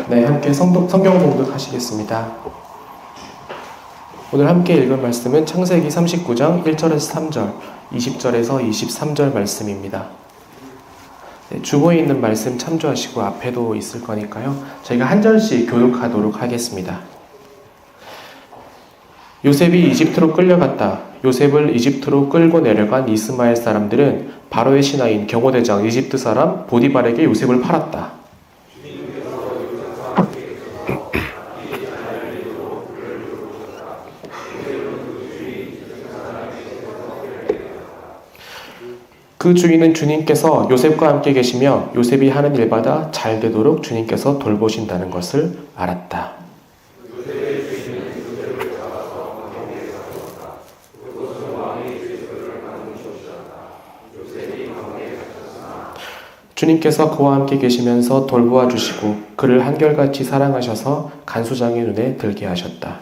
네, 함께 성경 봉독하시겠습니다. 오늘 함께 읽을 말씀은 창세기 39장 1절에서 3절, 20절에서 23절 말씀입니다. 네, 주보에 있는 말씀 참조하시고 앞에도 있을 거니까요. 저희가 한 절씩 교독하도록 하겠습니다. 요셉이 이집트로 끌려갔다. 요셉을 이집트로 끌고 내려간 이스마엘 사람들은 바로의 신하인 경호대장 이집트 사람 보디발에게 요셉을 팔았다. 그 주인은 주님께서 요셉과 함께 계시며 요셉이 하는 일마다 잘 되도록 주님께서 돌보신다는 것을 알았다. 주님께서 그와 함께 계시면서 돌보아 주시고 그를 한결같이 사랑하셔서 간수장의 눈에 들게 하셨다.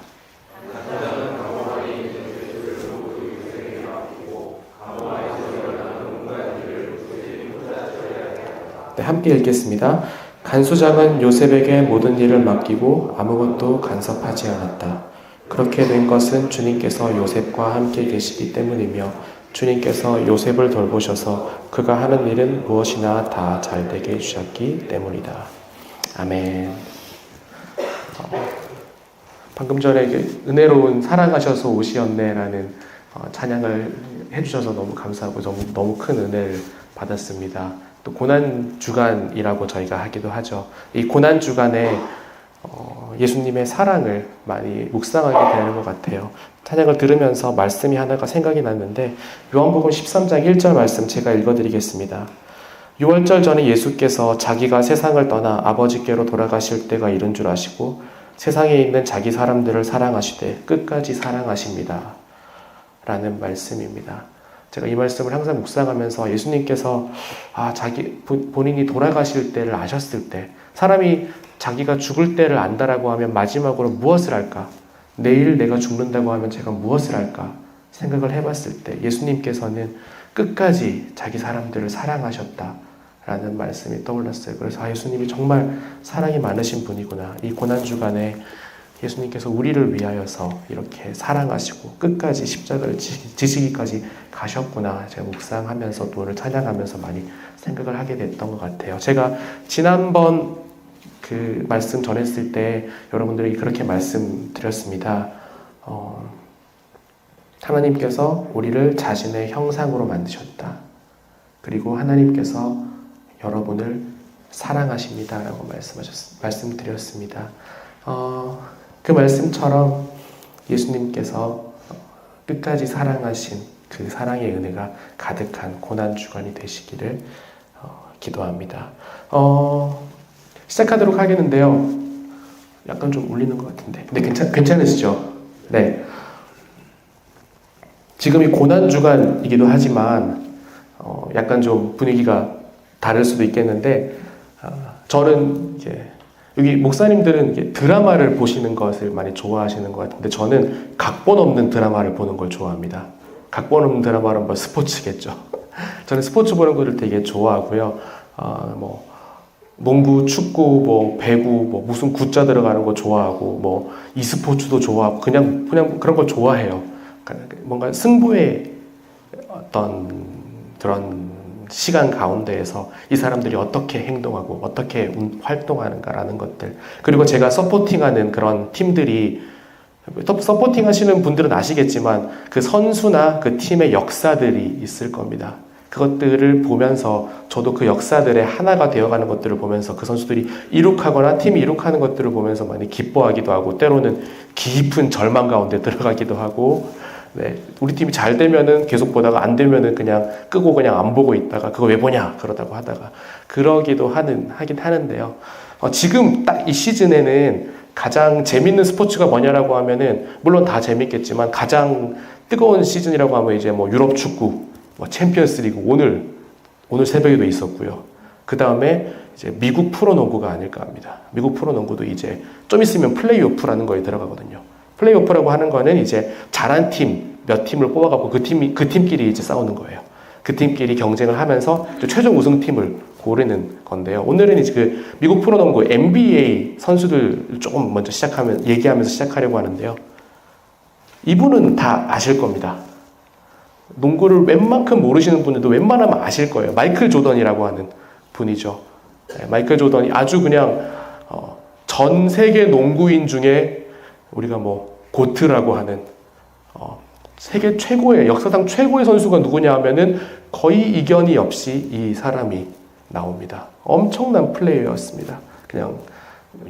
네, 함께 읽겠습니다. 간수장은 요셉에게 모든 일을 맡기고 아무것도 간섭하지 않았다. 그렇게 된 것은 주님께서 요셉과 함께 계시기 때문이며 주님께서 요셉을 돌보셔서 그가 하는 일은 무엇이나 다 잘되게 해주셨기 때문이다. 아멘. 방금 전에 은혜로운 사랑하셔서 오시었네라는 찬양을 해주셔서 너무 감사하고 너무 큰 은혜를 받았습니다. 또 고난주간이라고 저희가 하기도 하죠. 이 고난주간에 예수님의 사랑을 많이 묵상하게 되는 것 같아요. 찬양을 들으면서 말씀이 하나가 생각이 났는데 요한복음 13장 1절 말씀 제가 읽어드리겠습니다. 6월절 전에 예수께서 자기가 세상을 떠나 아버지께로 돌아가실 때가 이른 줄 아시고 세상에 있는 자기 사람들을 사랑하시되 끝까지 사랑하십니다. 라는 말씀입니다. 제가 이 말씀을 항상 묵상하면서 예수님께서 본인이 돌아가실 때를 아셨을 때 사람이 자기가 죽을 때를 안다라고 하면 마지막으로 무엇을 할까? 내일 내가 죽는다고 하면 제가 무엇을 할까? 생각을 해봤을 때 예수님께서는 끝까지 자기 사람들을 사랑하셨다라는 말씀이 떠올랐어요. 그래서 예수님이 정말 사랑이 많으신 분이구나. 이 고난주간에 예수님께서 우리를 위하여서 이렇게 사랑하시고 끝까지 십자가를 지시기까지 가셨구나. 제가 묵상하면서 또 오늘 찬양하면서 많이 생각을 하게 됐던 것 같아요. 제가 지난번 그 말씀 전했을 때 여러분들에게 그렇게 말씀드렸습니다. 하나님께서 우리를 자신의 형상으로 만드셨다. 그리고 하나님께서 여러분을 사랑하십니다. 라고 말씀드렸습니다. 그 말씀처럼 예수님께서 끝까지 사랑하신 그 사랑의 은혜가 가득한 고난주간이 되시기를 기도합니다. 시작하도록 하겠는데요. 약간 좀 울리는 것 같은데. 근데 괜찮으시죠? 네. 지금이 고난주간이기도 하지만 약간 좀 분위기가 다를 수도 있겠는데 저는 이제 여기 목사님들은 이게 드라마를 보시는 것을 많이 좋아하시는 것 같은데 저는 각본 없는 드라마를 보는 걸 좋아합니다. 각본 없는 드라마는 뭐 스포츠겠죠. 저는 스포츠 보는 것을 되게 좋아하고요. 농구, 축구, 배구, 무슨 구자 들어가는 거 좋아하고, e스포츠도 좋아하고, 그냥 그런 걸 좋아해요. 뭔가 승부의 어떤 그런 시간 가운데에서 이 사람들이 어떻게 행동하고, 어떻게 활동하는가라는 것들. 그리고 제가 서포팅하는 그런 팀들이, 서포팅 하시는 분들은 아시겠지만, 그 선수나 그 팀의 역사들이 있을 겁니다. 그것들을 보면서 저도 그 역사들의 하나가 되어가는 것들을 보면서 그 선수들이 이룩하거나 팀이 이룩하는 것들을 보면서 많이 기뻐하기도 하고 때로는 깊은 절망 가운데 들어가기도 하고 네, 우리 팀이 잘 되면은 계속 보다가 안 되면은 그냥 끄고 그냥 안 보고 있다가 그거 왜 보냐 그러다고 하다가 그러기도 하긴 하는데요. 지금 딱 이 시즌에는 가장 재밌는 스포츠가 뭐냐라고 하면은 물론 다 재밌겠지만 가장 뜨거운 시즌이라고 하면 이제 유럽 축구 챔피언스 리그 오늘 새벽에도 있었고요. 그 다음에 이제 미국 프로농구가 아닐까 합니다. 미국 프로농구도 이제 좀 있으면 플레이오프라는 거에 들어가거든요. 플레이오프라고 하는 거는 이제 잘한 팀, 몇 팀을 뽑아갖고 그 팀끼리 이제 싸우는 거예요. 그 팀끼리 경쟁을 하면서 최종 우승팀을 고르는 건데요. 오늘은 이제 그 미국 프로농구 NBA 선수들 조금 먼저 얘기하면서 시작하려고 하는데요. 이분은 다 아실 겁니다. 농구를 웬만큼 모르시는 분들도 웬만하면 아실 거예요. 마이클 조던이라고 하는 분이죠. 마이클 조던이 아주 그냥 전 세계 농구인 중에 우리가 뭐 고트라고 하는 세계 최고의 역사상 최고의 선수가 누구냐 하면은 거의 이견이 없이 이 사람이 나옵니다. 엄청난 플레이어였습니다. 그냥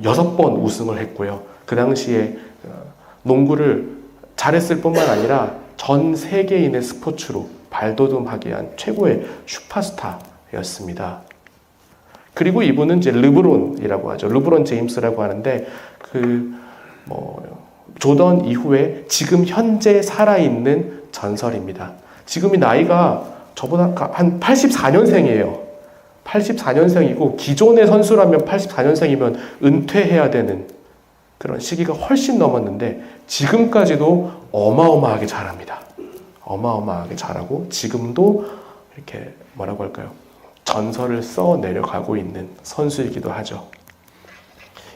6번 우승을 했고요. 그 당시에 농구를 잘했을 뿐만 아니라 전 세계인의 스포츠로 발돋움하게 한 최고의 슈퍼스타였습니다. 그리고 이분은 이제 르브론이라고 하죠. 르브론 제임스라고 하는데 조던 이후에 지금 현재 살아있는 전설입니다. 지금이 나이가 저보다 한 84년생이에요. 84년생이고 기존의 선수라면 84년생이면 은퇴해야 되는 그런 시기가 훨씬 넘었는데 지금까지도 어마어마하게 잘합니다. 어마어마하게 잘하고 지금도 이렇게 뭐라고 할까요? 전설을 써 내려가고 있는 선수이기도 하죠.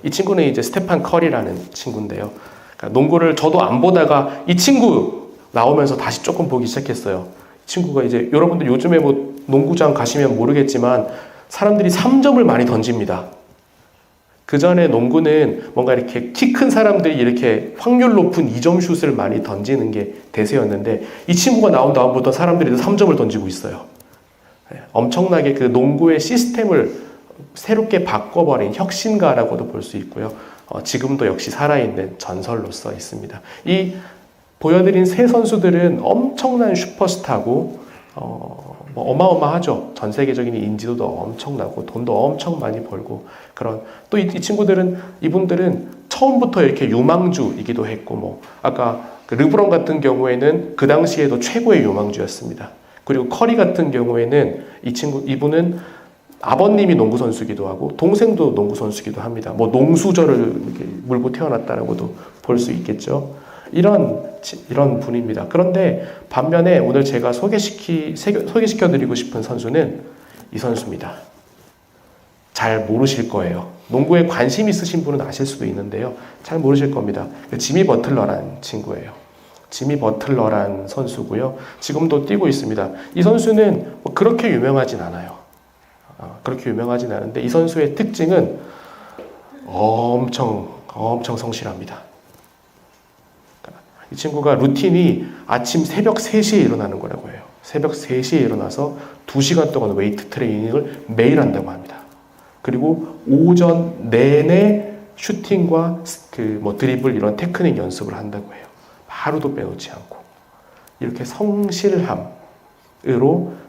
이 친구는 이제 스테판 커리라는 친구인데요. 그러니까 농구를 저도 안 보다가 이 친구 나오면서 다시 조금 보기 시작했어요. 이 친구가 이제 여러분들 요즘에 뭐 농구장 가시면 모르겠지만 사람들이 3점을 많이 던집니다. 그 전에 농구는 뭔가 이렇게 키 큰 사람들이 이렇게 확률 높은 2점 슛을 많이 던지는 게 대세였는데 이 친구가 나온 다음부터 사람들이 3점을 던지고 있어요. 엄청나게 그 농구의 시스템을 새롭게 바꿔버린 혁신가라고도 볼 수 있고요. 지금도 역시 살아있는 전설로서 있습니다. 이 보여드린 세 선수들은 엄청난 슈퍼스타고 어마어마하죠. 전 세계적인 인지도도 엄청나고 돈도 엄청 많이 벌고 그런 또 이 이분들은 처음부터 이렇게 유망주이기도 했고 아까 그 르브론 같은 경우에는 그 당시에도 최고의 유망주였습니다. 그리고 커리 같은 경우에는 이분은 아버님이 농구 선수기도 하고 동생도 농구 선수기도 합니다. 농수저를 이렇게 물고 태어났다라고도 볼 수 있겠죠. 이런 분입니다. 그런데 반면에 오늘 제가 소개시켜드리고 싶은 선수는 이 선수입니다. 잘 모르실 거예요. 농구에 관심 있으신 분은 아실 수도 있는데요. 잘 모르실 겁니다. 지미 버틀러라는 친구예요. 지미 버틀러라는 선수고요. 지금도 뛰고 있습니다. 이 선수는 그렇게 유명하진 않아요. 그렇게 유명하진 않은데 이 선수의 특징은 엄청 성실합니다. 이 친구가 루틴이 아침 새벽 3시에 일어나는 거라고 해요. 새벽 3시에 일어나서 2시간 동안 웨이트 트레이닝을 매일 한다고 합니다. 그리고 오전 내내 슈팅과 드리블 이런 테크닉 연습을 한다고 해요. 하루도 빼놓지 않고. 이렇게 성실함으로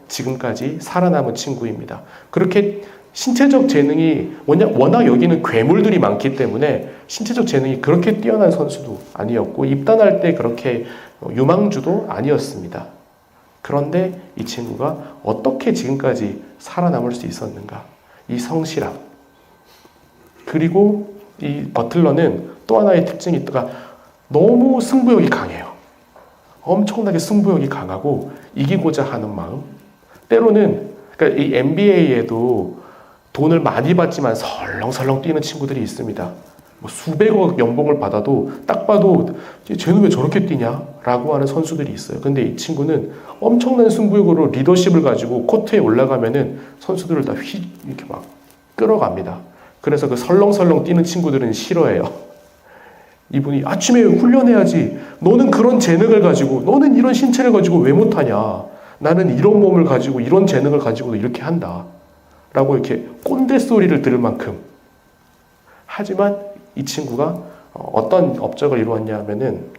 지금까지 살아남은 친구입니다. 그렇게 신체적 재능이 워낙 여기는 괴물들이 많기 때문에 신체적 재능이 그렇게 뛰어난 선수도 아니었고 입단할 때 그렇게 유망주도 아니었습니다. 그런데 이 친구가 어떻게 지금까지 살아남을 수 있었는가? 이 성실함. 그리고 이 버틀러는 또 하나의 특징이 있다가 너무 승부욕이 강해요. 엄청나게 승부욕이 강하고 이기고자 하는 마음. 때로는 그러니까 이 NBA에도 돈을 많이 받지만 설렁설렁 뛰는 친구들이 있습니다. 수백억 연봉을 받아도 딱 봐도 쟤는 왜 저렇게 뛰냐? 라고 하는 선수들이 있어요. 근데 이 친구는 엄청난 승부욕으로 리더십을 가지고 코트에 올라가면은 선수들을 다 이렇게 막 끌어갑니다. 그래서 그 설렁설렁 뛰는 친구들은 싫어해요. 이분이 아침에 훈련해야지. 너는 그런 재능을 가지고, 너는 이런 신체를 가지고 왜 못하냐? 나는 이런 몸을 가지고, 이런 재능을 가지고도 이렇게 한다. 라고 이렇게 꼰대 소리를 들을 만큼. 하지만 이 친구가 어떤 업적을 이루었냐 하면은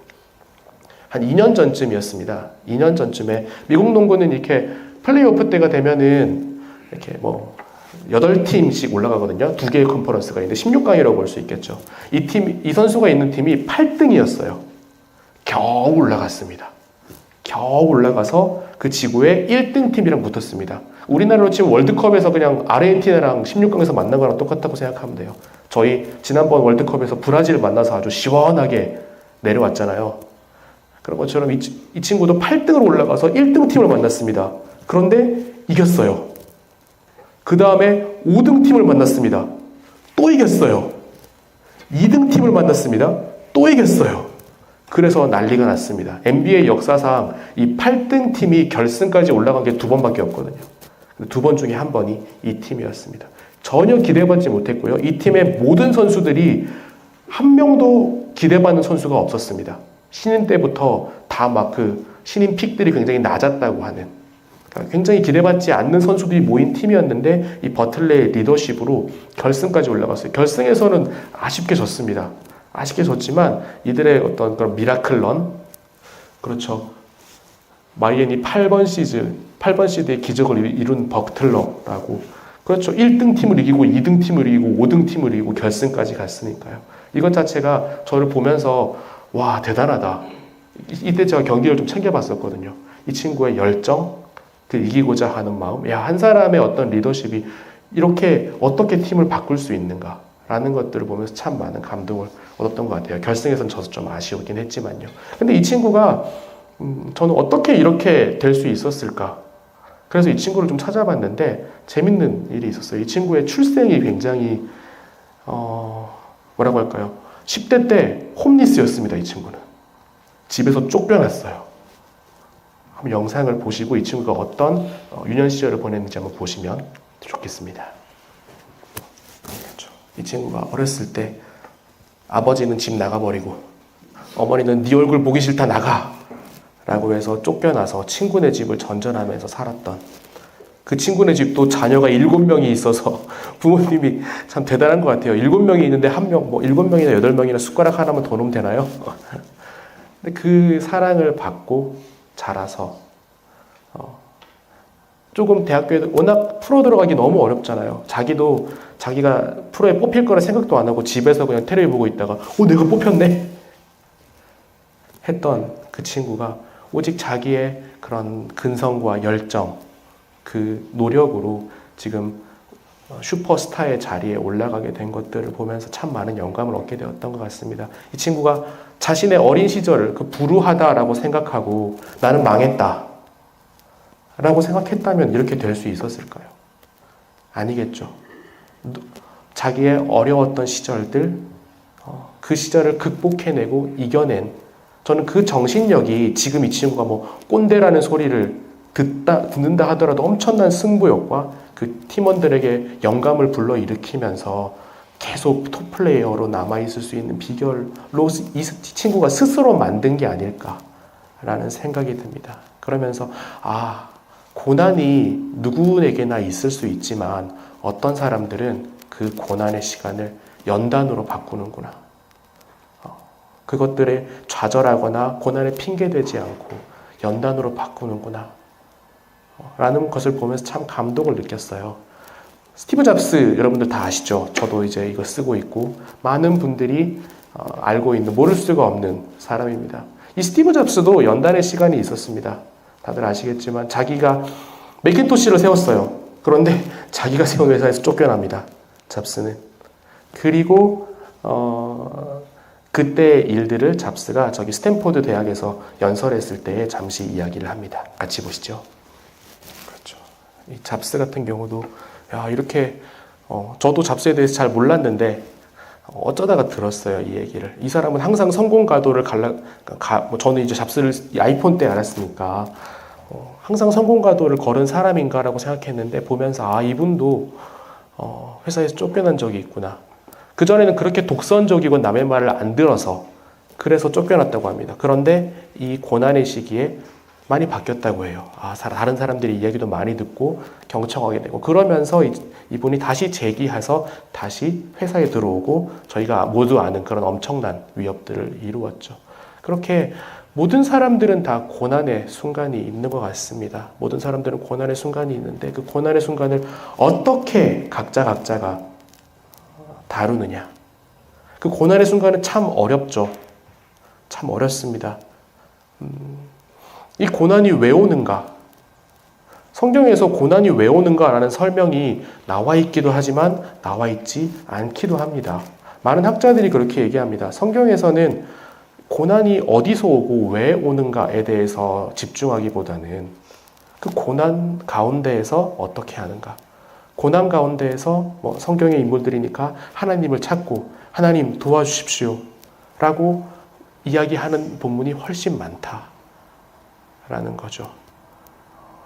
한 2년 전쯤이었습니다. 2년 전쯤에 미국 농구는 이렇게 플레이오프 때가 되면은 이렇게 8팀씩 올라가거든요. 2개의 컨퍼런스가 있는데 16강이라고 볼 수 있겠죠. 이 선수가 있는 팀이 8등이었어요. 겨우 올라갔습니다. 겨우 올라가서 그 지구의 1등 팀이랑 붙었습니다. 우리나라로 치면 월드컵에서 그냥 아르헨티나랑 16강에서 만난 거랑 똑같다고 생각하면 돼요. 저희 지난번 월드컵에서 브라질 만나서 아주 시원하게 내려왔잖아요. 그런 것처럼 이 친구도 8등으로 올라가서 1등 팀을 만났습니다. 그런데 이겼어요. 그 다음에 5등 팀을 만났습니다. 또 이겼어요. 2등 팀을 만났습니다. 또 이겼어요. 그래서 난리가 났습니다. NBA 역사상 이 8등 팀이 결승까지 올라간 게 2번밖에 없거든요. 2번 중에 1번이 이 팀이었습니다. 전혀 기대받지 못했고요. 이 팀의 모든 선수들이 한 명도 기대받는 선수가 없었습니다. 신인 때부터 다 막 그 신인 픽들이 굉장히 낮았다고 하는, 굉장히 기대받지 않는 선수들이 모인 팀이었는데 이 버틀레의 리더십으로 결승까지 올라갔어요. 결승에서는 아쉽게 졌습니다. 아쉽게 졌지만 이들의 어떤 그런 미라클런, 그렇죠. 마이애미 8번 시드의 기적을 이룬 버틀러라고, 그렇죠. 1등 팀을 이기고 2등 팀을 이기고 5등 팀을 이기고 결승까지 갔으니까요. 이것 자체가 저를 보면서 와, 대단하다. 이때 제가 경기를 좀 챙겨봤었거든요. 이 친구의 열정, 그 이기고자 하는 마음, 야, 한 사람의 어떤 리더십이 이렇게 어떻게 팀을 바꿀 수 있는가라는 것들을 보면서 참 많은 감동을 얻었던 것 같아요. 결승에서는 져서 좀 아쉬우긴 했지만요. 근데 이 친구가 저는 어떻게 이렇게 될 수 있었을까? 그래서 이 친구를 좀 찾아봤는데 재밌는 일이 있었어요. 이 친구의 출생이 굉장히 뭐라고 할까요? 10대 때 홈리스였습니다. 이 친구는. 집에서 쫓겨났어요. 한번 영상을 보시고 이 친구가 어떤 유년 시절을 보냈는지 한번 보시면 좋겠습니다. 그렇죠. 이 친구가 어렸을 때 아버지는 집 나가버리고 어머니는 네 얼굴 보기 싫다 나가 라고 해서 쫓겨나서 친구네 집을 전전하면서 살았던, 그 친구네 집도 자녀가 7명이 있어서 부모님이 참 대단한 것 같아요. 7명이 있는데 한 명, 뭐 7명이나 8명이나 숟가락 하나만 더 놓으면 되나요? 근데 그 사랑을 받고 자라서 조금 대학교에 워낙 프로 들어가기 너무 어렵잖아요. 자기가 프로에 뽑힐 거라 생각도 안 하고 집에서 그냥 텔레비 보고 있다가 내가 뽑혔네 했던 그 친구가 오직 자기의 그런 근성과 열정, 그 노력으로 지금 슈퍼스타의 자리에 올라가게 된 것들을 보면서 참 많은 영감을 얻게 되었던 것 같습니다. 이 친구가 자신의 어린 시절을 불우하다라고 생각하고 나는 망했다 라고 생각했다면 이렇게 될 수 있었을까요? 아니겠죠. 자기의 어려웠던 시절들, 그 시절을 극복해내고 이겨낸, 저는 그 정신력이 지금 이 친구가 뭐 꼰대라는 소리를 듣는다 하더라도 엄청난 승부욕과 그 팀원들에게 영감을 불러일으키면서 계속 톱플레이어로 남아있을 수 있는 비결로 이 친구가 스스로 만든 게 아닐까라는 생각이 듭니다. 그러면서 고난이 누구에게나 있을 수 있지만 어떤 사람들은 그 고난의 시간을 연단으로 바꾸는구나. 그것들에 좌절하거나 고난에 핑계대지 않고 연단으로 바꾸는구나 라는 것을 보면서 참 감동을 느꼈어요. 스티브 잡스 여러분들 다 아시죠? 저도 이제 이거 쓰고 있고 많은 분들이 알고 있는, 모를 수가 없는 사람입니다. 이 스티브 잡스도 연단의 시간이 있었습니다. 다들 아시겠지만 자기가 맥킨토시를 세웠어요. 그런데 자기가 세운 회사에서 쫓겨납니다. 잡스는. 그리고 그때 일들을 잡스가 저기 스탠포드 대학에서 연설했을 때 잠시 이야기를 합니다. 같이 보시죠. 그렇죠. 이 잡스 같은 경우도 이렇게 저도 잡스에 대해서 잘 몰랐는데 어쩌다가 들었어요, 이 얘기를. 이 사람은 항상 성공 가도를 저는 이제 잡스를 아이폰 때 알았으니까 항상 성공 가도를 걸은 사람인가라고 생각했는데 보면서 이분도 회사에서 쫓겨난 적이 있구나. 그전에는 그렇게 독선적이고 남의 말을 안 들어서 그래서 쫓겨났다고 합니다. 그런데 이 고난의 시기에 많이 바뀌었다고 해요. 다른 사람들의 이야기도 많이 듣고 경청하게 되고 그러면서 이분이 다시 재기해서 다시 회사에 들어오고 저희가 모두 아는 그런 엄청난 위협들을 이루었죠. 그렇게 모든 사람들은 다 고난의 순간이 있는 것 같습니다. 모든 사람들은 고난의 순간이 있는데 그 고난의 순간을 어떻게 각자가 다루느냐. 그 고난의 순간은 참 어렵죠. 참 어렵습니다. 이 고난이 왜 오는가? 성경에서 고난이 왜 오는가라는 설명이 나와 있기도 하지만 나와 있지 않기도 합니다. 많은 학자들이 그렇게 얘기합니다. 성경에서는 고난이 어디서 오고 왜 오는가에 대해서 집중하기보다는 그 고난 가운데에서 어떻게 하는가? 고난 가운데에서 성경의 인물들이니까 하나님을 찾고 하나님 도와주십시오 라고 이야기하는 본문이 훨씬 많다라는 거죠.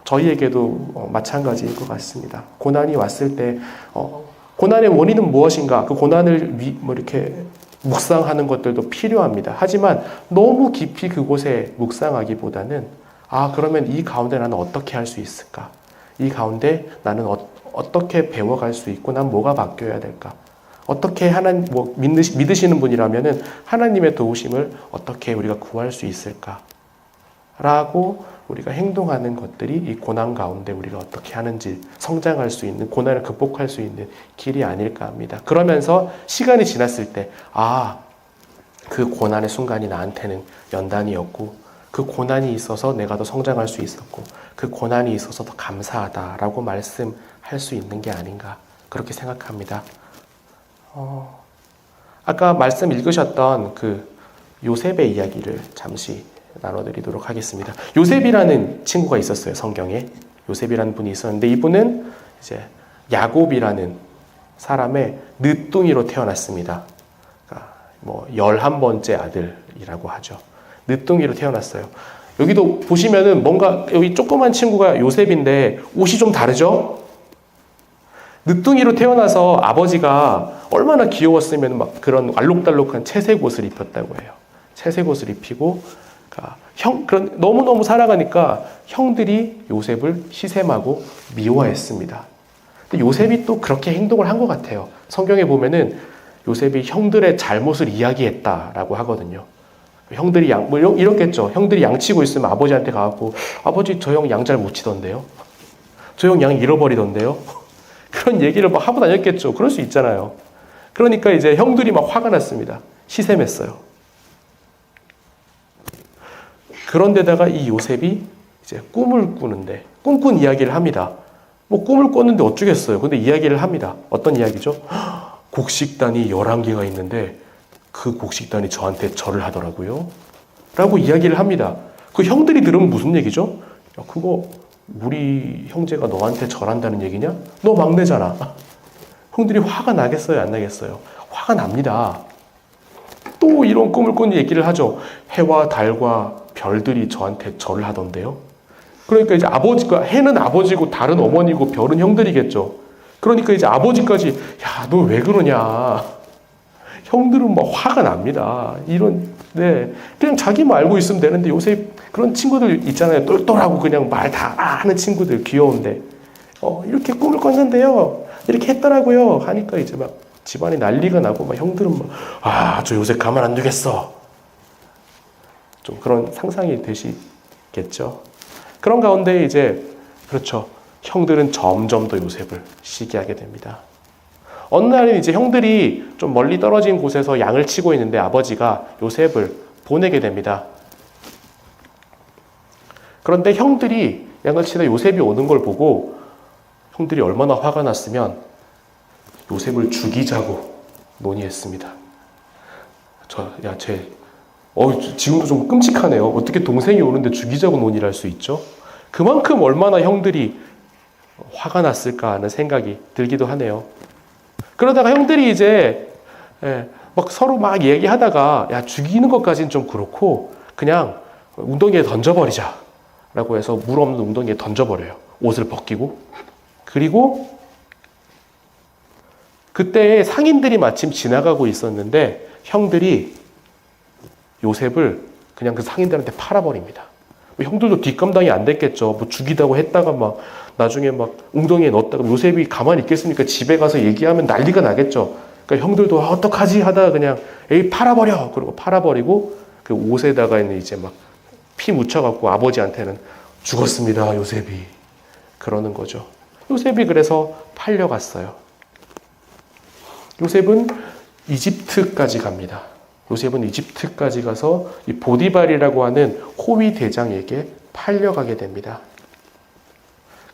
저희에게도 마찬가지일 것 같습니다. 고난이 왔을 때 고난의 원인은 무엇인가? 그 고난을 이렇게 묵상하는 것들도 필요합니다. 하지만 너무 깊이 그곳에 묵상하기보다는 그러면 이 가운데 나는 어떻게 할 수 있을까? 이 가운데 나는 어떻게 배워갈 수 있고 난 뭐가 바뀌어야 될까? 어떻게 믿으시는 분이라면은 하나님의 도우심을 어떻게 우리가 구할 수 있을까? 라고 우리가 행동하는 것들이 이 고난 가운데 우리가 어떻게 하는지 성장할 수 있는, 고난을 극복할 수 있는 길이 아닐까 합니다. 그러면서 시간이 지났을 때 그 고난의 순간이 나한테는 연단이었고 그 고난이 있어서 내가 더 성장할 수 있었고 그 고난이 있어서 더 감사하다라고 말씀할 수 있는 게 아닌가 그렇게 생각합니다. 아까 말씀 읽으셨던 그 요셉의 이야기를 잠시 나눠드리도록 하겠습니다. 요셉이라는 친구가 있었어요. 성경에 요셉이라는 분이 있었는데 이분은 이제 야곱이라는 사람의 늦둥이로 태어났습니다. 그러니까 11번째 아들이라고 하죠. 늦둥이로 태어났어요. 여기도 보시면은 뭔가 여기 조그만 친구가 요셉인데 옷이 좀 다르죠? 늦둥이로 태어나서 아버지가 얼마나 귀여웠으면 막 그런 알록달록한 채색 옷을 입혔다고 해요. 채색 옷을 입히고 너무너무 사랑하니까 형들이 요셉을 시샘하고 미워했습니다. 근데 요셉이 또 그렇게 행동을 한 것 같아요. 성경에 보면은 요셉이 형들의 잘못을 이야기했다라고 하거든요. 형들이 이렇겠죠. 형들이 양치고 있으면 아버지한테 가갖고 아버지 저 형 양 잘 못 치던데요. 저 형 양 잃어버리던데요. 그런 얘기를 막 하고 다녔겠죠. 그럴 수 있잖아요. 그러니까 이제 형들이 막 화가 났습니다. 시샘했어요. 그런데다가 이 요셉이 이제 꿈을 꾸는데 꿈꾼 이야기를 합니다. 꿈을 꿨는데 어쩌겠어요. 근데 이야기를 합니다. 어떤 이야기죠? 곡식단이 11개가 있는데 그 곡식단이 저한테 절을 하더라고요. 라고 이야기를 합니다. 그 형들이 들으면 무슨 얘기죠? 야, 그거 우리 형제가 너한테 절한다는 얘기냐? 너 막내잖아. 형들이 화가 나겠어요? 안 나겠어요? 화가 납니다. 또 이런 꿈을 꾼 얘기를 하죠. 해와 달과 별들이 저한테 절을 하던데요. 그러니까 이제 해는 아버지고 달은 어머니고 별은 형들이겠죠. 그러니까 이제 아버지까지 야, 너 왜 그러냐. 형들은 막 화가 납니다. 그냥 자기만 알고 있으면 되는데 요새 그런 친구들 있잖아요. 똘똘하고 그냥 말 다 하는 친구들 귀여운데 이렇게 꿈을 꿨는데요. 이렇게 했더라고요. 하니까 이제 막 집안이 난리가 나고 막 형들은 저 요새 가만 안 두겠어. 좀 그런 상상이 되시겠죠. 그런 가운데 이제 그렇죠. 형들은 점점 더 요셉을 시기하게 됩니다. 어느 날은 이제 형들이 좀 멀리 떨어진 곳에서 양을 치고 있는데 아버지가 요셉을 보내게 됩니다. 그런데 형들이 양을 치다 요셉이 오는 걸 보고 형들이 얼마나 화가 났으면 요셉을 죽이자고 논의했습니다. 지금도 좀 끔찍하네요. 어떻게 동생이 오는데 죽이자고 논의를 할 수 있죠? 그만큼 얼마나 형들이 화가 났을까 하는 생각이 들기도 하네요. 그러다가 형들이 이제 서로 막 얘기하다가 죽이는 것까지는 좀 그렇고 그냥 웅덩이에 던져버리자 라고 해서 물 없는 웅덩이에 던져버려요. 옷을 벗기고. 그리고 그때 상인들이 마침 지나가고 있었는데 형들이 요셉을 그냥 그 상인들한테 팔아버립니다. 형들도 뒷감당이 안 됐겠죠. 죽이다고 했다가 나중에 웅덩이에 넣었다가 요셉이 가만히 있겠습니까? 집에 가서 얘기하면 난리가 나겠죠. 그러니까 형들도 어떡하지 하다가 그냥 팔아버려. 그리고 팔아버리고 그 옷에다가 이제 피 묻혀갖고 아버지한테는 죽었습니다. 요셉이. 그러는 거죠. 요셉이 그래서 팔려갔어요. 요셉은 이집트까지 갑니다. 요셉은 이집트까지 가서 이 보디발이라고 하는 호위 대장에게 팔려가게 됩니다.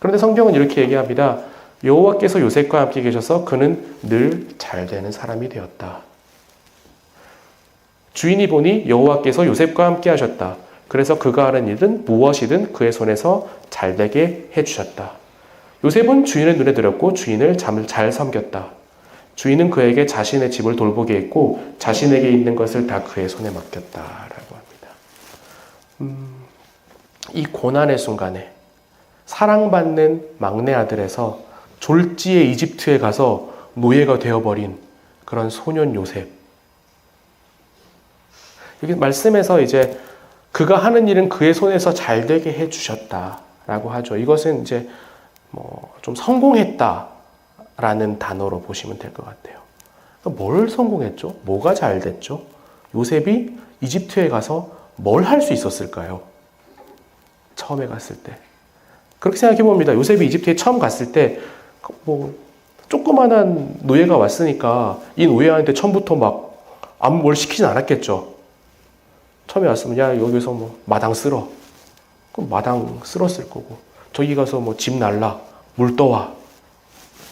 그런데 성경은 이렇게 얘기합니다. 여호와께서 요셉과 함께 계셔서 그는 늘 잘되는 사람이 되었다. 주인이 보니 여호와께서 요셉과 함께 하셨다. 그래서 그가 하는 일은 무엇이든 그의 손에서 잘되게 해주셨다. 요셉은 주인의 눈에 들었고 주인을 잘 섬겼다. 주인은 그에게 자신의 집을 돌보게 했고 자신에게 있는 것을 다 그의 손에 맡겼다라고 합니다. 이 고난의 순간에 사랑받는 막내 아들에서 졸지에 이집트에 가서 노예가 되어버린 그런 소년 요셉. 여기 말씀에서 이제 그가 하는 일은 그의 손에서 잘되게 해주셨다라고 하죠. 이것은 이제 좀 성공했다라는 단어로 보시면 될 것 같아요. 뭘 성공했죠? 뭐가 잘 됐죠? 요셉이 이집트에 가서 뭘 할 수 있었을까요? 처음에 갔을 때. 그렇게 생각해 봅니다. 요셉이 이집트에 처음 갔을 때 조그만한 노예가 왔으니까 이 노예한테 처음부터 막 아무 뭘 시키진 않았겠죠. 처음에 왔으면 야 여기서 마당 쓸어. 그럼 마당 쓸었을 거고 저기 가서 집 날라 물 떠와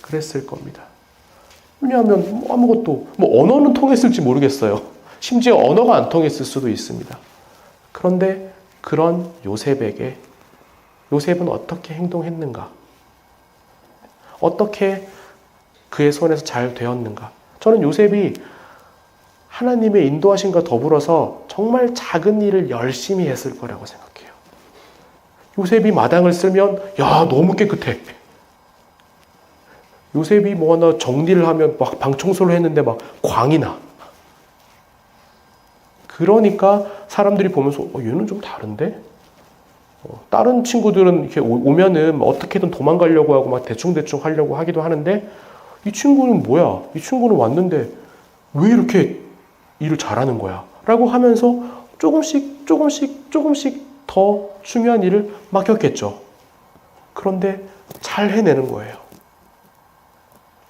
그랬을 겁니다. 왜냐하면 아무것도 언어는 통했을지 모르겠어요. 심지어 언어가 안 통했을 수도 있습니다. 그런데 그런 요셉에게 요셉은 어떻게 행동했는가? 어떻게 그의 손에서 잘 되었는가? 저는 요셉이 하나님의 인도하심과 더불어서 정말 작은 일을 열심히 했을 거라고 생각해요. 요셉이 마당을 쓸면 야 너무 깨끗해. 요셉이 하나 정리를 하면 막 방 청소를 했는데 막 광이 나. 그러니까 사람들이 보면서 얘는 좀 다른데? 다른 친구들은 이렇게 오면은 어떻게든 도망가려고 하고 막 대충대충 하려고 하기도 하는데 이 친구는 뭐야? 이 친구는 왔는데 왜 이렇게 일을 잘하는 거야? 라고 하면서 조금씩 더 중요한 일을 맡겼겠죠. 그런데 잘 해내는 거예요.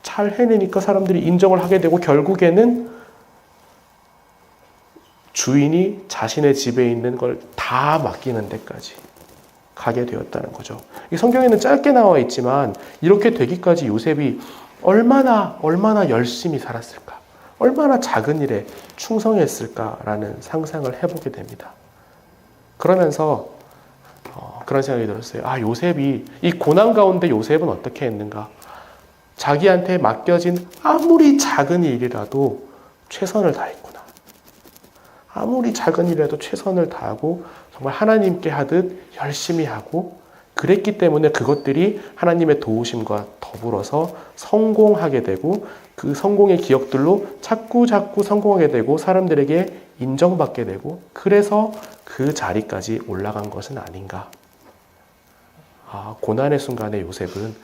잘 해내니까 사람들이 인정을 하게 되고 결국에는 주인이 자신의 집에 있는 걸 다 맡기는 데까지 가게 되었다는 거죠. 이 성경에는 짧게 나와 있지만 이렇게 되기까지 요셉이 얼마나 열심히 살았을까? 얼마나 작은 일에 충성했을까라는 상상을 해보게 됩니다. 그러면서 그런 생각이 들었어요. 요셉이 이 고난 가운데 요셉은 어떻게 했는가? 자기한테 맡겨진 아무리 작은 일이라도 최선을 다했구나. 아무리 작은 일이라도 최선을 다하고 정말 하나님께 하듯 열심히 하고 그랬기 때문에 그것들이 하나님의 도우심과 더불어서 성공하게 되고 그 성공의 기억들로 자꾸 성공하게 되고 사람들에게 인정받게 되고 그래서 그 자리까지 올라간 것은 아닌가. 고난의 순간에 요셉은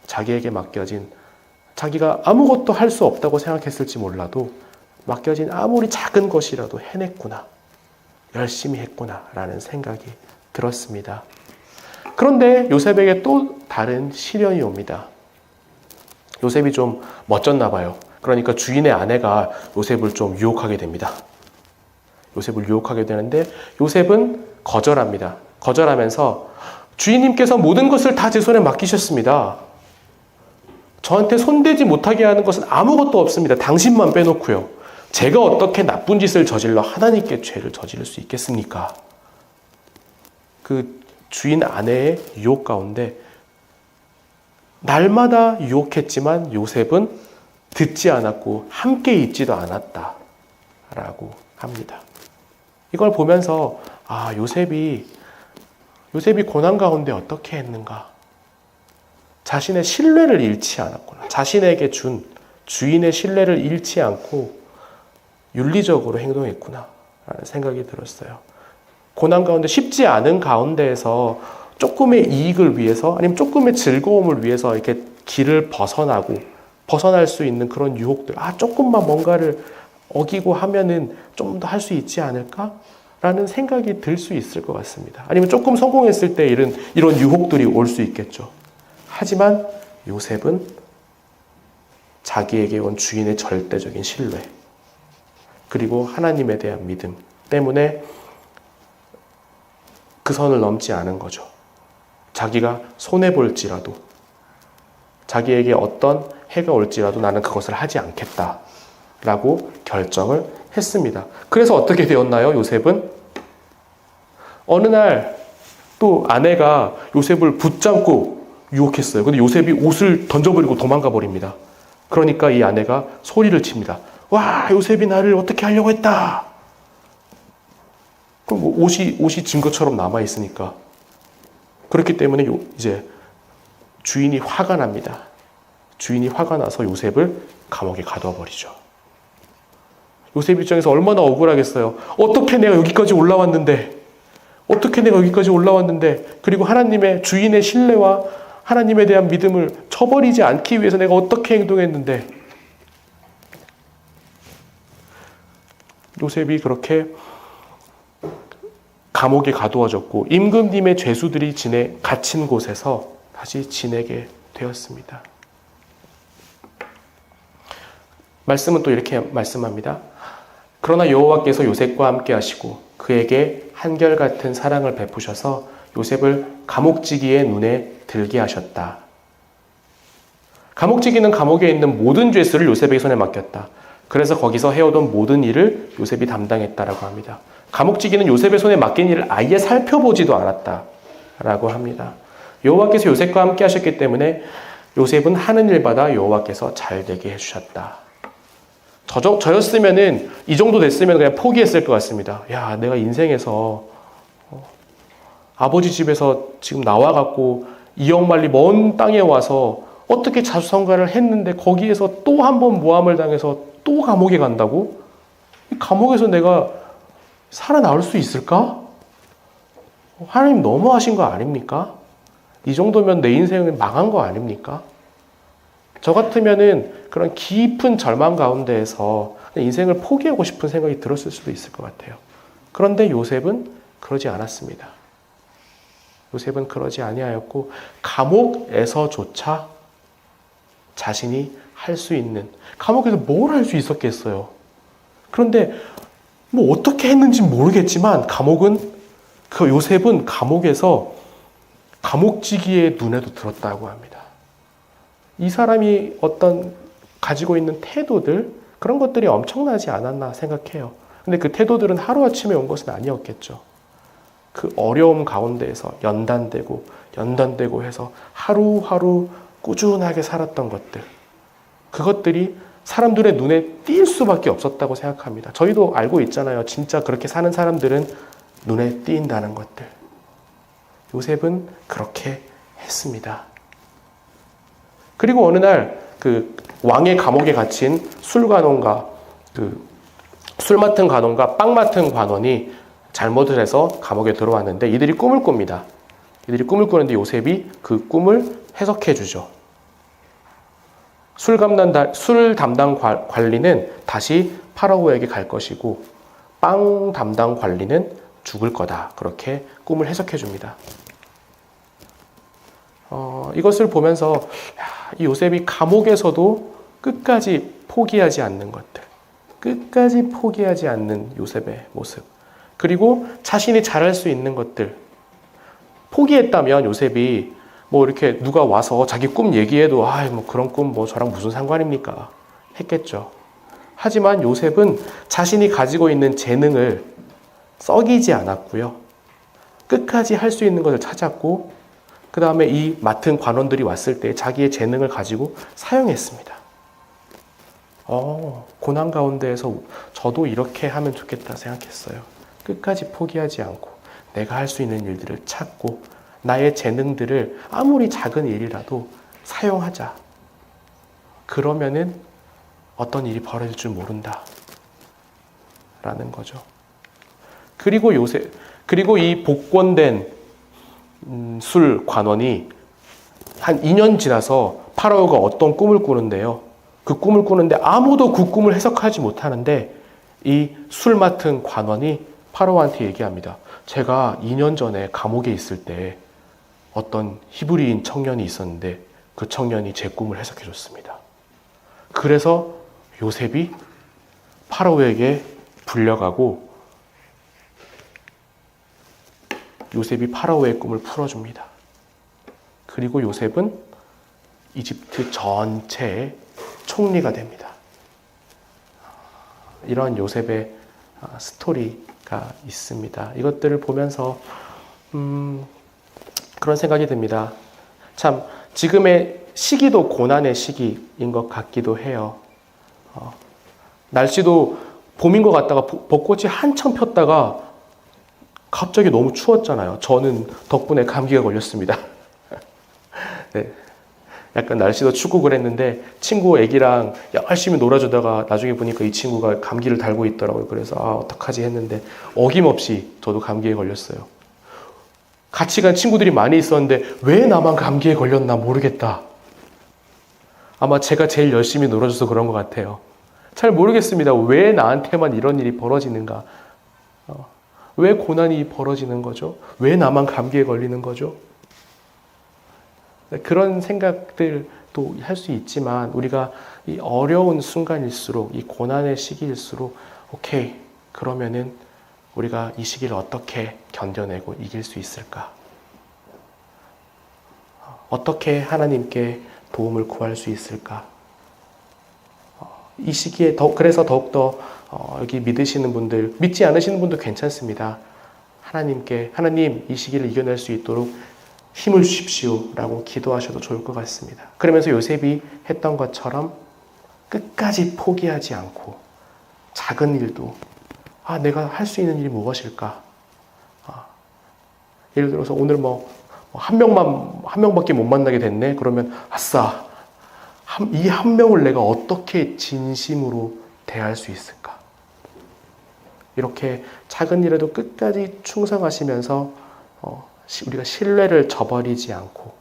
자기에게 맡겨진 자기가 아무것도 할 수 없다고 생각했을지 몰라도 맡겨진 아무리 작은 것이라도 해냈구나. 열심히 했구나 라는 생각이 들었습니다. 그런데 요셉에게 또 다른 시련이 옵니다. 요셉이 좀 멋졌나 봐요. 그러니까 주인의 아내가 요셉을 좀 유혹하게 됩니다. 요셉을 유혹하게 되는데 요셉은 거절합니다. 거절하면서 주인님께서 모든 것을 다 제 손에 맡기셨습니다. 저한테 손대지 못하게 하는 것은 아무것도 없습니다. 당신만 빼놓고요. 제가 어떻게 나쁜 짓을 저질러 하나님께 죄를 저지를 수 있겠습니까? 그 주인 아내의 유혹 가운데 날마다 유혹했지만 요셉은 듣지 않았고 함께 있지도 않았다라고 합니다. 이걸 보면서 요셉이 고난 가운데 어떻게 했는가? 자신의 신뢰를 잃지 않았구나. 자신에게 준 주인의 신뢰를 잃지 않고 윤리적으로 행동했구나 라는 생각이 들었어요. 고난 가운데 쉽지 않은 가운데에서 조금의 이익을 위해서 아니면 조금의 즐거움을 위해서 이렇게 길을 벗어날 수 있는 그런 유혹들. 조금만 뭔가를 어기고 하면은 좀 더 할 수 있지 않을까? 라는 생각이 들 수 있을 것 같습니다. 아니면 조금 성공했을 때 이런 유혹들이 올 수 있겠죠. 하지만 요셉은 자기에게 온 주인의 절대적인 신뢰 그리고 하나님에 대한 믿음 때문에 그 선을 넘지 않은 거죠. 자기가 손해볼지라도 자기에게 어떤 해가 올지라도 나는 그것을 하지 않겠다라고 결정을 했습니다. 그래서 어떻게 되었나요? 요셉은 어느 날 또 아내가 요셉을 붙잡고 유혹했어요. 근데 요셉이 옷을 던져버리고 도망가 버립니다. 그러니까 이 아내가 소리를 칩니다. 와, 요셉이 나를 어떻게 하려고 했다. 그럼 뭐 옷이 증거처럼 남아 있으니까. 그렇기 때문에 이제 주인이 화가 납니다. 주인이 화가 나서 요셉을 감옥에 가둬 버리죠. 요셉 입장에서 얼마나 억울하겠어요. 어떻게 내가 여기까지 올라왔는데, 그리고 하나님의 주인의 신뢰와 하나님에 대한 믿음을 저버리지 않기 위해서 내가 어떻게 행동했는데, 요셉이 그렇게 감옥에 가두어졌고 임금님의 죄수들이 갇힌 곳에서 다시 지내게 되었습니다. 말씀은 또 이렇게 말씀합니다. 그러나 여호와께서 요셉과 함께 하시고 그에게 한결같은 사랑을 베푸셔서 요셉을 감옥지기의 눈에 들게 하셨다. 감옥지기는 감옥에 있는 모든 죄수를 요셉의 손에 맡겼다. 그래서 거기서 해오던 모든 일을 요셉이 담당했다라고 합니다. 감옥지기는 요셉의 손에 맡긴 일을 아예 살펴보지도 않았다라고 합니다. 여호와께서 요셉과 함께 하셨기 때문에 요셉은 하는 일마다 여호와께서 잘 되게 해주셨다. 저였으면은 이 정도 됐으면 그냥 포기했을 것 같습니다. 야, 내가 인생에서 아버지 집에서 지금 나와갖고 2억 마일리 먼 땅에 와서 어떻게 자수성가를 했는데 거기에서 또 한 번 모함을 당해서 또 감옥에 간다고? 이 감옥에서 내가 살아나올 수 있을까? 하나님 너무하신 거 아닙니까? 이 정도면 내 인생은 망한 거 아닙니까? 저 같으면은 그런 깊은 절망 가운데에서 인생을 포기하고 싶은 생각이 들었을 수도 있을 것 같아요. 그런데 요셉은 그러지 않았습니다. 요셉은 그러지 아니하였고 감옥에서조차 자신이 할 수 있는, 감옥에서 뭘 할 수 있었겠어요. 그런데 뭐 어떻게 했는지 모르겠지만 요셉은 감옥에서 감옥지기의 눈에도 들었다고 합니다. 이 사람이 어떤 가지고 있는 태도들, 그런 것들이 엄청나지 않았나 생각해요. 근데 그 태도들은 하루아침에 온 것은 아니었겠죠. 그 어려움 가운데에서 연단되고 해서 하루하루 꾸준하게 살았던 것들, 그것들이 사람들의 눈에 띌 수밖에 없었다고 생각합니다. 저희도 알고 있잖아요. 진짜 그렇게 사는 사람들은 눈에 띈다는 것들. 요셉은 그렇게 했습니다. 그리고 어느 날 그 왕의 감옥에 갇힌 술 맡은 관원과 빵 맡은 관원이 잘못을 해서 감옥에 들어왔는데 이들이 꿈을 꿉니다. 이들이 꿈을 꾸는데 요셉이 그 꿈을 해석해 주죠. 술 담당 관리는 다시 파라오에게 갈 것이고 빵 담당 관리는 죽을 거다. 그렇게 꿈을 해석해 줍니다. 이것을 보면서 이 요셉이 감옥에서도 끝까지 포기하지 않는 것들, 끝까지 포기하지 않는 요셉의 모습, 그리고 자신이 잘할 수 있는 것들, 포기했다면 요셉이 뭐 이렇게 누가 와서 자기 꿈 얘기해도 뭐 그런 꿈 뭐 저랑 무슨 상관입니까? 했겠죠. 하지만 요셉은 자신이 가지고 있는 재능을 썩이지 않았고요. 끝까지 할 수 있는 것을 찾았고 그 다음에 이 맡은 관원들이 왔을 때 자기의 재능을 가지고 사용했습니다. 고난 가운데에서 저도 이렇게 하면 좋겠다 생각했어요. 끝까지 포기하지 않고 내가 할 수 있는 일들을 찾고 나의 재능들을 아무리 작은 일이라도 사용하자. 그러면은 어떤 일이 벌어질 줄 모른다. 라는 거죠. 그리고 이 복권된 술 관원이 한 2년 지나서 파라오가 어떤 꿈을 꾸는데요. 그 꿈을 꾸는데 아무도 그 꿈을 해석하지 못하는데 이 술 맡은 관원이 파라오한테 얘기합니다. 제가 2년 전에 감옥에 있을 때 어떤 히브리인 청년이 있었는데 그 청년이 제 꿈을 해석해 줬습니다. 그래서 요셉이 파라오에게 불려가고 요셉이 파라오의 꿈을 풀어줍니다. 그리고 요셉은 이집트 전체의 총리가 됩니다. 이런 요셉의 스토리가 있습니다. 이것들을 보면서 그런 생각이 듭니다. 참 지금의 시기도 고난의 시기인 것 같기도 해요. 날씨도 봄인 것 같다가 벚꽃이 한참 폈다가 갑자기 너무 추웠잖아요. 저는 덕분에 감기가 걸렸습니다. 네. 약간 날씨도 춥고 그랬는데 친구 애기랑 열심히 놀아주다가 나중에 보니까 이 친구가 감기를 달고 있더라고요. 그래서 어떡하지 했는데 어김없이 저도 감기에 걸렸어요. 같이 간 친구들이 많이 있었는데 왜 나만 감기에 걸렸나 모르겠다. 아마 제가 제일 열심히 놀아줘서 그런 것 같아요. 잘 모르겠습니다. 왜 나한테만 이런 일이 벌어지는가? 왜 고난이 벌어지는 거죠? 왜 나만 감기에 걸리는 거죠? 그런 생각들도 할 수 있지만 우리가 이 어려운 순간일수록 이 고난의 시기일수록 오케이, 그러면은 우리가 이 시기를 어떻게 견뎌내고 이길 수 있을까? 어떻게 하나님께 도움을 구할 수 있을까? 이 시기에 그래서 더욱더 여기 믿으시는 분들, 믿지 않으시는 분도 괜찮습니다. 하나님 이 시기를 이겨낼 수 있도록 힘을 주십시오 라고 기도하셔도 좋을 것 같습니다. 그러면서 요셉이 했던 것처럼 끝까지 포기하지 않고 작은 일도 내가 할 수 있는 일이 무엇일까? 예를 들어서 오늘 한 명밖에 못 만나게 됐네? 그러면 아싸! 이 한 명을 내가 어떻게 진심으로 대할 수 있을까? 이렇게 작은 일에도 끝까지 충성하시면서 우리가 신뢰를 저버리지 않고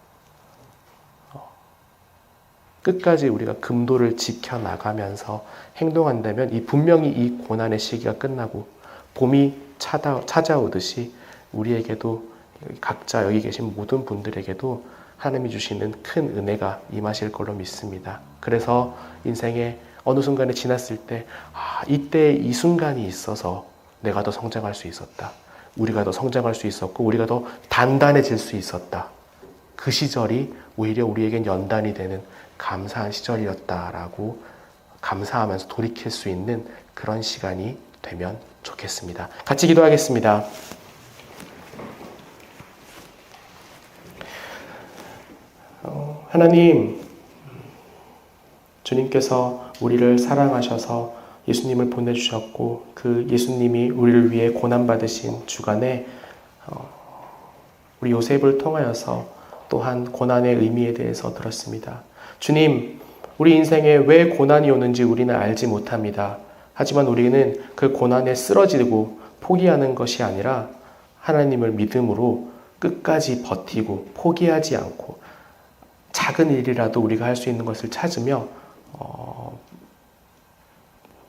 끝까지 우리가 금도를 지켜나가면서 행동한다면 분명히 이 고난의 시기가 끝나고 봄이 찾아오듯이 우리에게도 각자 여기 계신 모든 분들에게도 하나님이 주시는 큰 은혜가 임하실 걸로 믿습니다. 그래서 인생의 어느 순간에 지났을 때 이때 이 순간이 있어서 내가 더 성장할 수 있었다. 우리가 더 성장할 수 있었고 우리가 더 단단해질 수 있었다. 그 시절이 오히려 우리에겐 연단이 되는 감사한 시절이었다라고 감사하면서 돌이킬 수 있는 그런 시간이 되면 좋겠습니다. 같이 기도하겠습니다. 하나님, 주님께서 우리를 사랑하셔서 예수님을 보내주셨고 그 예수님이 우리를 위해 고난받으신 주간에 우리 요셉을 통하여서 또한 고난의 의미에 대해서 들었습니다. 주님, 우리 인생에 왜 고난이 오는지 우리는 알지 못합니다. 하지만 우리는 그 고난에 쓰러지고 포기하는 것이 아니라 하나님을 믿음으로 끝까지 버티고 포기하지 않고 작은 일이라도 우리가 할 수 있는 것을 찾으며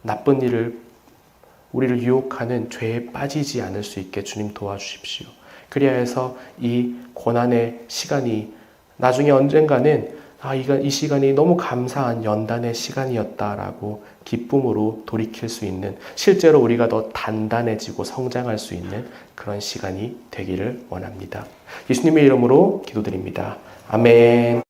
나쁜 일을 우리를 유혹하는 죄에 빠지지 않을 수 있게 주님 도와주십시오. 그리하여서 이 고난의 시간이 나중에 언젠가는 이 시간이 너무 감사한 연단의 시간이었다라고 기쁨으로 돌이킬 수 있는, 실제로 우리가 더 단단해지고 성장할 수 있는 그런 시간이 되기를 원합니다. 예수님의 이름으로 기도드립니다. 아멘.